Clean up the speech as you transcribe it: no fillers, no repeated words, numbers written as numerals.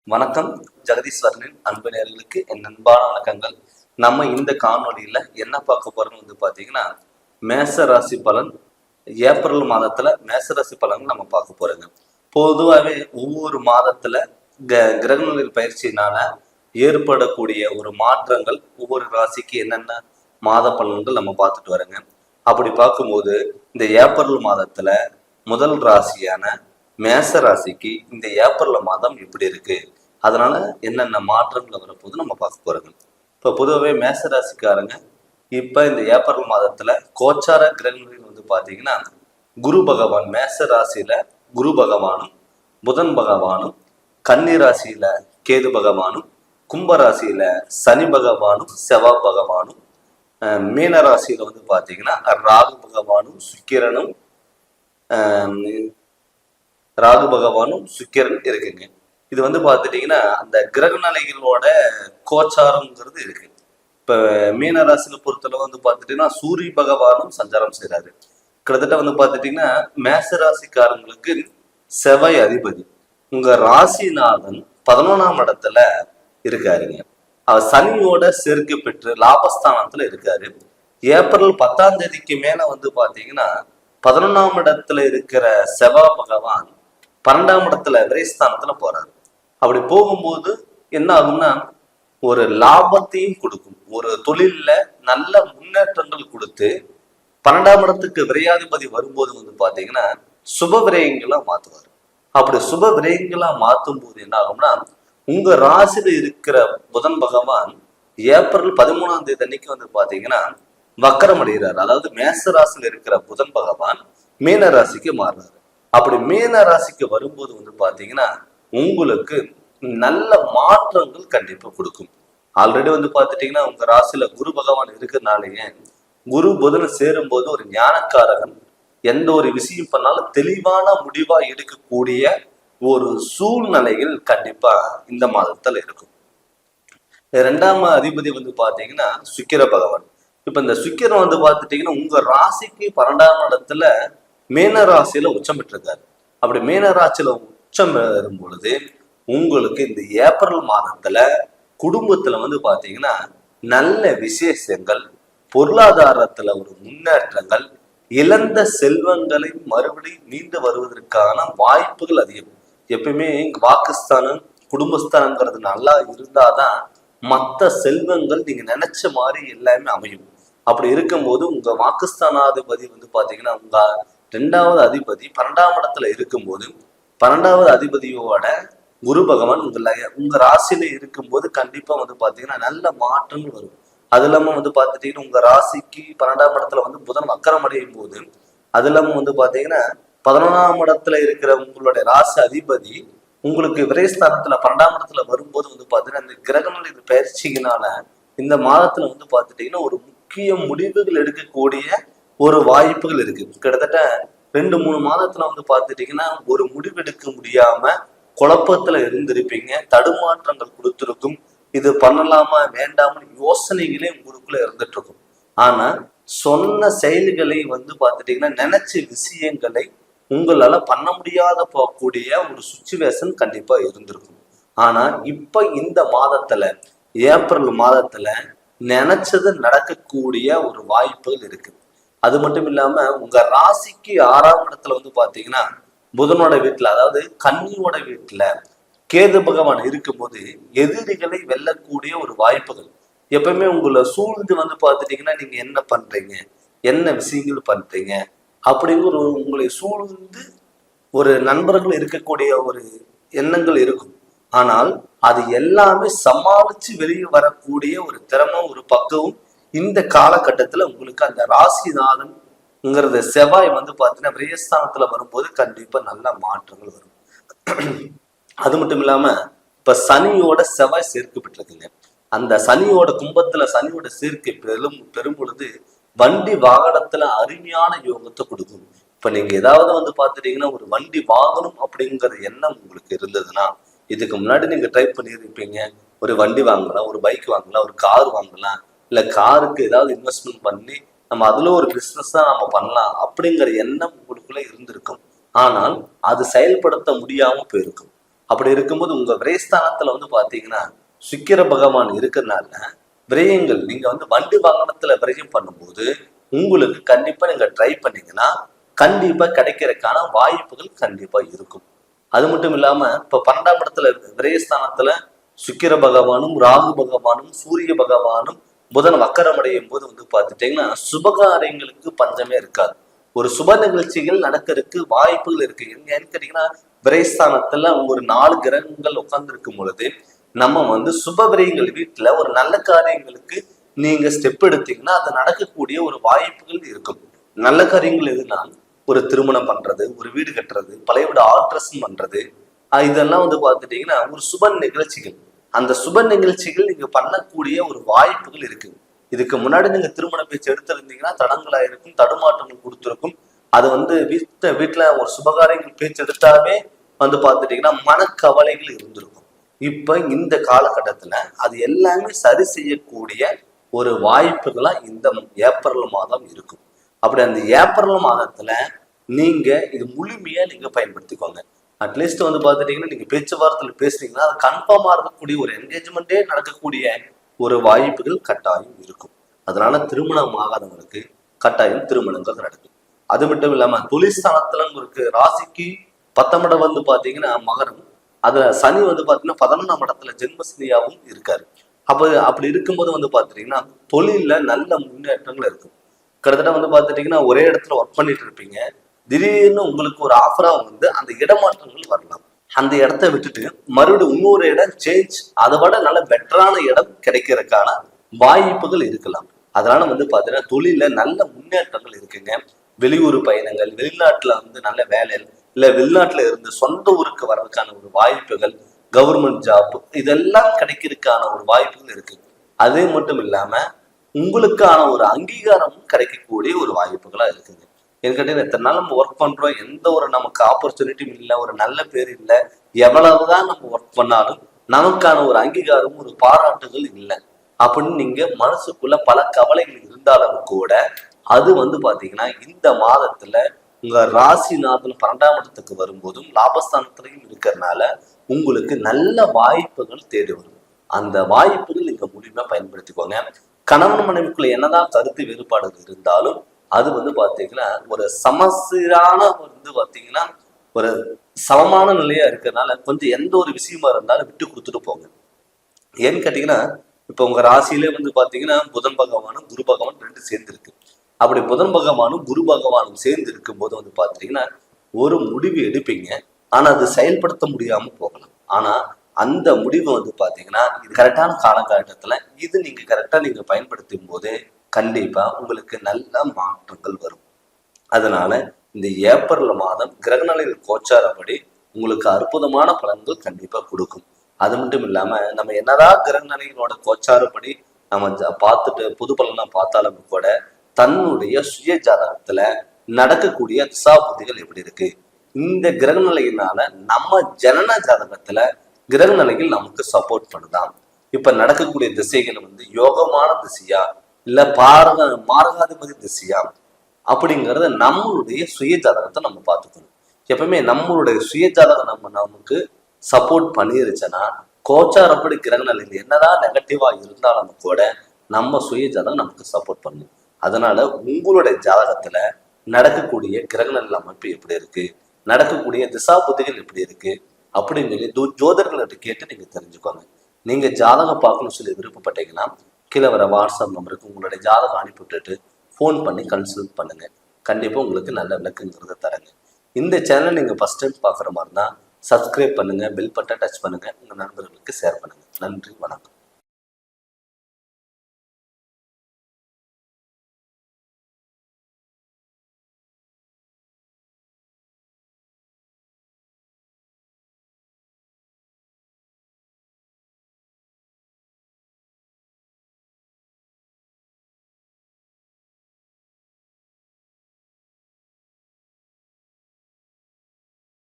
வணக்கம். ஜெகதீஸ்வரனின் அன்பு நேயர்களுக்கு என் அன்பான வணக்கங்கள். நம்ம இந்த காணொலியில என்ன பார்க்க போறோம்னு பாத்தீங்கன்னா, மேச ராசி பலன். ஏப்ரல் மாதத்துல மேச ராசி பலன் நம்ம பார்க்க போறோங்க. பொதுவாகவே ஒவ்வொரு மாதத்துல கிரகங்களின் பயிற்சியினால ஏற்படக்கூடிய ஒரு மாற்றங்கள் ஒவ்வொரு ராசிக்கு என்னென்ன மாத பலன்கள் நம்ம பார்த்துட்டு வரோங்க. அப்படி பார்க்கும்போது இந்த ஏப்ரல் மாதத்துல முதல் ராசியான மேச ராசிக்கு இந்த ஏப்ரல் மாதம் எப்படி இருக்கு, அதனால என்னென்ன மாற்றங்கள் வரப்போது நம்ம பார்க்க போறோங்க. இப்போ பொதுவாகவே மேச ராசிக்காரங்க இப்ப இந்த ஏப்ரல் மாதத்துல கோச்சார கிரகங்களில் பாத்தீங்கன்னா, குரு பகவான் மேச ராசியில குரு பகவானும், புதன் பகவானும், கன்னி ராசியில கேது பகவானும், கும்ப ராசியில சனி பகவானும், செவ்வாய் பகவானும், மீன ராசியில பாத்தீங்கன்னா ராகு பகவானும் சுக்கிரனும் ராகு பகவானும் சுக்கிரன் இருக்குங்க. இது பாத்துட்டீங்கன்னா அந்த கிரக நிலைகளோட கோச்சாரம்ங்கிறது இருக்கு. இப்ப மீன ராசியில பொறுத்தளவு பாத்துட்டீங்கன்னா சூரிய பகவானும் சஞ்சாரம் செய்யறாரு. கிட்டத்தட்ட பாத்துட்டீங்கன்னா மேச ராசிக்காரங்களுக்கு செவ்வாய் அதிபதி உங்க ராசிநாதன் 11ஆம் இடத்துல இருக்காருங்க. அவர் சனியோட சேர்க்கை பெற்று லாபஸ்தானத்துல இருக்காரு. ஏப்ரல் 10ஆம் தேதிக்கு மேல பாத்தீங்கன்னா 11ஆம் இடத்துல இருக்கிற செவ்வாய் பகவான் 12ஆம் இடத்துல விரைஸ்தானத்துல போறாரு. அப்படி போகும்போது என்ன ஆகும்னா, ஒரு லாபத்தையும் கொடுக்கும், ஒரு தொழில்ல நல்ல முன்னேற்றங்கள் கொடுத்து 12ஆம் இடத்துக்கு விரையாதிபதி வரும்போது பாத்தீங்கன்னா சுப விரயங்களா மாத்துவார். அப்படி சுப விரயங்களா மாத்தும் போது என்ன ஆகும்னா, உங்க ராசியில இருக்கிற புதன் பகவான் ஏப்ரல் 13ஆம் தேதி அன்னைக்கு பாத்தீங்கன்னா வக்கரம் அடைகிறார். அதாவது மேச ராசியில இருக்கிற புதன் பகவான் மீன ராசிக்கு மாறுறாரு. அப்படி மீன ராசிக்கு வரும்போது பாத்தீங்கன்னா உங்களுக்கு நல்ல மாற்றங்கள் கண்டிப்பா கொடுக்கும். ஆல்ரெடி பாத்துட்டீங்கன்னா உங்க ராசியில குரு பகவான் இருக்கிறதுனாலயே குரு புதன் சேரும் போது ஒரு ஞானக்காரகன் எந்த ஒரு விஷயம் பண்ணாலும் தெளிவான முடிவா எடுக்கக்கூடிய ஒரு சூழ்நிலைகள் கண்டிப்பா இந்த மாதத்துல இருக்கும். 2ஆம் அதிபதி பாத்தீங்கன்னா சுக்கிர பகவான். இப்ப இந்த சுக்கிரன் பாத்துட்டீங்கன்னா உங்க ராசிக்கு 12ஆம் இடத்துல மீன ராசியில உச்சம் பெற்றிருக்காரு. அப்படி மீன ராசியில உச்சம் பெறும் பொழுது உங்களுக்கு இந்த ஏப்ரல் மாதத்துல குடும்பத்துல பாத்தீங்கன்னா நல்ல விசேஷங்கள், பொருளாதாரத்துல ஒரு முன்னேற்றங்கள், இழந்த செல்வங்களை மறுபடியும் மீண்டு வருவதற்கான வாய்ப்புகள் அதிகம். எப்பயுமே வாக்குஸ்தானம் குடும்பஸ்தானங்கிறது நல்லா இருந்தாதான் மற்ற செல்வங்கள் நீங்க நினைச்ச மாதிரி எல்லாமே அமையும். அப்படி இருக்கும்போது உங்க வாக்குஸ்தானாதிபதி பாத்தீங்கன்னா உங்க 2ஆவது அதிபதி 12ஆம் இடத்துல இருக்கும்போது 12ஆவது அதிபதியோட குரு பகவான் உங்க ராசியில இருக்கும்போது கண்டிப்பா பாத்தீங்கன்னா நல்ல மாற்றங்கள் வரும். அது இல்லாம பாத்துட்டீங்கன்னா உங்க ராசிக்கு 12ஆம் இடத்துல புதன் வக்கரம் அடையும் போது, அது இல்லாம பாத்தீங்கன்னா 11ஆம் இடத்துல இருக்கிற உங்களுடைய ராசி அதிபதி உங்களுக்கு விரைஸ்தானத்துல 12ஆம் இடத்துல வரும்போது பாத்தீங்கன்னா இந்த கிரகங்கள் இது பயிற்சியினால இந்த மாதத்துல பாத்துட்டீங்கன்னா ஒரு முக்கிய முடிவுகள் எடுக்கக்கூடிய ஒரு வாய்ப்புகள் இருக்கு. கிட்டத்தட்ட 2-3 மாதத்துல பாத்துட்டீங்கன்னா ஒரு முடிவெடுக்க முடியாம குழப்பத்துல இருந்திருப்பீங்க, தடுமாற்றங்கள் கொடுத்திருக்கும். இது பண்ணலாமா வேண்டாம யோசனைகளே உங்களுக்குள்ள இருந்துட்டு இருக்கும். ஆனா சொன்ன செயல்களை பாத்துட்டீங்கன்னா நினைச்ச விஷயங்களை உங்களால பண்ண முடியாத போகக்கூடிய ஒரு சுச்சுவேஷன் கண்டிப்பா இருந்திருக்கும். ஆனா இப்ப இந்த மாதத்துல ஏப்ரல் மாதத்துல நினைச்சது நடக்கக்கூடிய ஒரு வாய்ப்புகள் இருக்கு. அது மட்டும் இல்லாம உங்க ராசிக்கு 6ஆம் இடத்துல பாத்தீங்கன்னா புதனோட வீட்டுல, அதாவது கன்னியோட வீட்டுல கேது பகவான் இருக்கும்போது எதிரிகளை வெல்லக்கூடிய ஒரு வாய்ப்புகள் எப்பவுமே உங்களை சூழ்ந்து பாத்துட்டீங்கன்னா நீங்க என்ன பண்றீங்க, என்ன விஷயங்கள் பண்றீங்க அப்படிங்கிற உங்களை சூழ்ந்து ஒரு நண்பர்கள் இருக்கக்கூடிய ஒரு எண்ணங்கள் இருக்கும். ஆனால் அது எல்லாமே சமாளிச்சு வெளியே வரக்கூடிய ஒரு திறமை, ஒரு பக்குவம் இந்த காலகட்டத்துல உங்களுக்கு அந்த ராசிநாதன்ங்கிறத செவ்வாய் பாத்தீங்கன்னா விரயஸ்தானத்துல வரும்போது கண்டிப்பா நல்ல மாற்றங்கள் வரும். அது மட்டும் இல்லாம இப்ப சனியோட செவ்வாய் சேர்க்கப்பட்டிருக்குங்க. அந்த சனியோட கும்பத்துல சனியோட சேர்க்கை பெரும் பொழுது வண்டி வாகனத்துல அருமையான யோகத்தை கொடுக்கும். இப்ப நீங்க ஏதாவது பாத்துட்டீங்கன்னா ஒரு வண்டி வாங்கணும் அப்படிங்கிற எண்ணம் உங்களுக்கு இருந்ததுன்னா இதுக்கு முன்னாடி நீங்க ட்ரை பண்ணியிருப்பீங்க. ஒரு வண்டி வாங்கலாம், ஒரு பைக் வாங்கலாம், ஒரு கார் வாங்கலாம், இல்ல காருக்கு ஏதாவது இன்வெஸ்ட்மெண்ட் பண்ணி நம்ம அதுல ஒரு பிசினஸ் தான் நம்ம பண்ணலாம் அப்படிங்கிற எண்ணம் உங்களுக்குள்ள இருந்திருக்கும். ஆனால் அது செயல்படுத்த முடியாம போயிருக்கும். அப்படி இருக்கும்போது உங்க விரயஸ்தானத்துல வந்து பாத்தீங்கன்னா சுக்கிர பகவான் இருக்கிறதுனால விரயங்கள் நீங்க வந்து வண்டி வாகனத்துல விரயம் பண்ணும்போது உங்களுக்கு கண்டிப்பா நீங்க ட்ரை பண்ணீங்கன்னா கண்டிப்பா கிடைக்கிறதுக்கான வாய்ப்புகள் கண்டிப்பா இருக்கும். அது மட்டும் இல்லாம இப்ப 12ஆம் இடத்துல விரயஸ்தானத்துல சுக்கிர பகவானும் ராகு பகவானும் சூரிய பகவானும் புதன் வக்கரம் அடையும் போது வந்து பார்த்துட்டீங்கன்னா சுபகாரியங்களுக்கு பஞ்சமே இருக்காது. ஒரு சுப நிகழ்ச்சிகள் நடக்கிறதுக்கு வாய்ப்புகள் இருக்கு. என்னன்னு கேட்டீங்கன்னா விரயஸ்தானத்துல ஒரு 4 கிரகங்கள் உட்கார்ந்து இருக்கும் பொழுது நம்ம வந்து சுப விரயங்கள் வீட்டுல ஒரு நல்ல காரியங்களுக்கு நீங்க ஸ்டெப் எடுத்தீங்கன்னா அது நடக்கக்கூடிய ஒரு வாய்ப்புகள் இருக்கும். நல்ல காரியங்கள் எதுனா ஒரு திருமணம் பண்றது, ஒரு வீடு கட்டுறது, பழைய வீடு ஆல்ட்ரேஷன் பண்றது, இதெல்லாம் வந்து பார்த்துட்டீங்கன்னா ஒரு சுப நிகழ்ச்சிகள். அந்த சுப நிகழ்ச்சிகள் நீங்க பண்ணக்கூடிய ஒரு வாய்ப்புகள் இருக்கு. இதுக்கு முன்னாடி நீங்க திருமண பேச்சு எடுத்திருந்தீங்கன்னா தடங்களா இருக்கும், தடுமாற்றங்கள் கொடுத்துருக்கும். அது வந்து வீட்டுல ஒரு சுபகாரியங்கள் பேச்சு எடுத்தாவே வந்து பார்த்துட்டீங்கன்னா மனக்கவலைகள் இருந்திருக்கும். இப்ப இந்த காலகட்டத்துல அது எல்லாமே சரி செய்யக்கூடிய ஒரு வாய்ப்புகளா இந்த ஏப்ரல் மாதம் இருக்கும். அப்படி அந்த ஏப்ரல் மாதத்துல நீங்க இது முழுமையா நீங்க பயன்படுத்திக்கோங்க. அட்லீஸ்ட் வந்து பார்த்துட்டீங்கன்னா நீங்க பேச்சுவார்த்தையில பேசுறீங்கன்னா அது கன்ஃபார்மா இருக்கக்கூடிய ஒரு என்கேஜ்மெண்டே நடக்கக்கூடிய ஒரு வாய்ப்புகள் கட்டாயம் இருக்கும். அதனால திருமணம் ஆகாதவங்களுக்கு கட்டாயம் திருமணங்கள் நடக்கும். அது மட்டும் இல்லாம தொழிற்ஸ்தானத்துல உங்களுக்கு ராசிக்கு 10ஆம் இடம் வந்து பாத்தீங்கன்னா மகரம், அதுல சனி வந்து பாத்தீங்கன்னா 11ஆம் இடத்துல ஜென்மசனியாவும் இருக்காரு. அப்படி இருக்கும்போது வந்து பாத்துட்டீங்கன்னா தொழில நல்ல முன்னேற்றங்கள் இருக்கும். கிட்டத்தட்ட வந்து பாத்துட்டீங்கன்னா ஒரே இடத்துல ஒர்க் பண்ணிட்டு இருப்பீங்க, திடீர்னு உங்களுக்கு ஒரு ஆஃபரா வந்து அந்த இடமாற்றங்கள் வரலாம். அந்த இடத்த விட்டுட்டு மறுபடியும் இன்னொரு இடம் சேஞ்ச், அதை விட நல்ல பெட்டரான இடம் கிடைக்கிறதுக்கான வாய்ப்புகள் இருக்கலாம். அதனால வந்து பாத்தீங்கன்னா தொழில நல்ல முன்னேற்றங்கள் இருக்குங்க. வெளியூர் பயணங்கள், வெளிநாட்டுல வந்து நல்ல வேலை, இல்ல வெளிநாட்டுல இருந்து சொந்த ஊருக்கு வர்றதுக்கான ஒரு வாய்ப்புகள், கவர்மெண்ட் ஜாப் இதெல்லாம் கிடைக்கிறதுக்கான ஒரு வாய்ப்புகள் இருக்கு. அதே மட்டும் இல்லாம உங்களுக்கான ஒரு அங்கீகாரமும் கிடைக்கக்கூடிய ஒரு வாய்ப்புகளா இருக்குங்க. என்கிட்ட எத்தனை நாள் நம்ம ஒர்க் பண்றோம், எந்த ஒரு நமக்கு ஆப்பர்ச்சுனிட்டியும் இல்லை, ஒரு நல்ல பேர் இல்லை, எவ்வளவுதான் நம்ம ஒர்க் பண்ணாலும் நமக்கான ஒரு அங்கீகாரம் ஒரு பாராட்டுகள் இல்லை அப்படின்னு நீங்க மனசுக்குள்ள பல கவலைகள் இருந்தாலும் கூட அது வந்து பாத்தீங்கன்னா இந்த மாதத்துல உங்க ராசிநாதன் 12ஆம் இடத்துக்கு வரும்போதும் லாபஸ்தானத்திலையும் இருக்கிறதுனால உங்களுக்கு நல்ல வாய்ப்புகள் தேடி வரும். அந்த வாய்ப்புகள் நீங்க முழுமையா பயன்படுத்திக்கோங்க. கணவன் மனைவிக்குள்ள என்னதான் கருத்து வேறுபாடுகள் இருந்தாலும் அது வந்து பாத்தீங்கன்னா ஒரு சமசீரான வந்து பாத்தீங்கன்னா ஒரு சமமான நிலையா இருக்கிறதுனால கொஞ்சம் எந்த ஒரு விஷயமா இருந்தாலும் விட்டு கொடுத்துட்டு போங்க. ஏன்னு கேட்டீங்கன்னா இப்ப உங்க ராசியிலே வந்து பாத்தீங்கன்னா புதன் பகவானும் குரு பகவான் 2 சேர்ந்து இருக்கு. அப்படி புதன் பகவானும் குரு பகவானும் சேர்ந்து இருக்கும் போது வந்து பாத்தீங்கன்னா ஒரு முடிவு எடுப்பீங்க, ஆனா அது செயல்படுத்த முடியாம போகலாம். ஆனா அந்த முடிவு வந்து பாத்தீங்கன்னா இது கரெக்டான காலகட்டத்துல இது நீங்க கரெக்டா நீங்க பயன்படுத்தும் போது கண்டிப்பா உங்களுக்கு நல்ல மாற்றங்கள் வரும். அதனால இந்த ஏப்ரல் மாதம் கிரகநிலையில் கோச்சாரப்படி உங்களுக்கு அற்புதமான பலன்கள் கண்டிப்பா கொடுக்கும். அது மட்டும் இல்லாம நம்ம என்னதான் கிரகநிலைகளோட கோச்சாரப்படி நம்ம பார்த்துட்டு புது பலனா பார்த்தாலும் கூட தன்னுடைய சுய ஜாதகத்துல நடக்கக்கூடிய திசா புத்திகள் எப்படி இருக்கு, இந்த கிரகநிலையினால நம்ம ஜனன ஜாதகத்துல கிரகநிலைகள் நமக்கு சப்போர்ட் பண்ணுதான். இப்ப நடக்கக்கூடிய திசைகள் வந்து யோகமான திசையா இல்ல மாரகாதிபதி திசையா அப்படிங்கறத நம்மளுடைய சுய ஜாதகத்தை நம்ம பார்த்துக்கணும். எப்பவுமே நம்மளுடைய சுய ஜாதகம் நமக்கு சப்போர்ட் பண்ணிருச்சுன்னா கோச்சாரப்படி கிரகநிலைகள் என்னதான் நெகட்டிவா இருந்தாலும் கூட நம்ம சுய ஜாதகம் நமக்கு சப்போர்ட் பண்ணும். அதனால உங்களுடைய ஜாதகத்துல நடக்கக்கூடிய கிரகநிலை அமைப்பு எப்படி இருக்கு, நடக்கக்கூடிய திசா புத்திகள் எப்படி இருக்கு அப்படின்னு சொல்லி ஜோதிடர்கள்ட்ட கேட்டு நீங்க தெரிஞ்சுக்கோங்க. நீங்க ஜாதகம் பார்க்கணும்னு சொல்லி விருப்பப்பட்டீங்கன்னா கீழே வர வாட்ஸ்அப் நம்பருக்கு உங்களுடைய ஜாதகம் அனுப்பி விட்டுட்டு ஃபோன் பண்ணி கன்சல்ட் பண்ணுங்க. கண்டிப்பா உங்களுக்கு நல்ல விளக்குங்கிறத தரங்க. இந்த சேனல் நீங்க ஃபர்ஸ்ட் டைம் பாக்குற மாதிரி தான் சப்ஸ்கிரைப் பண்ணுங்க, பெல் பட்டன் டச் பண்ணுங்க, உங்க நண்பர்களுக்கு ஷேர் பண்ணுங்க. நன்றி, வணக்கம்.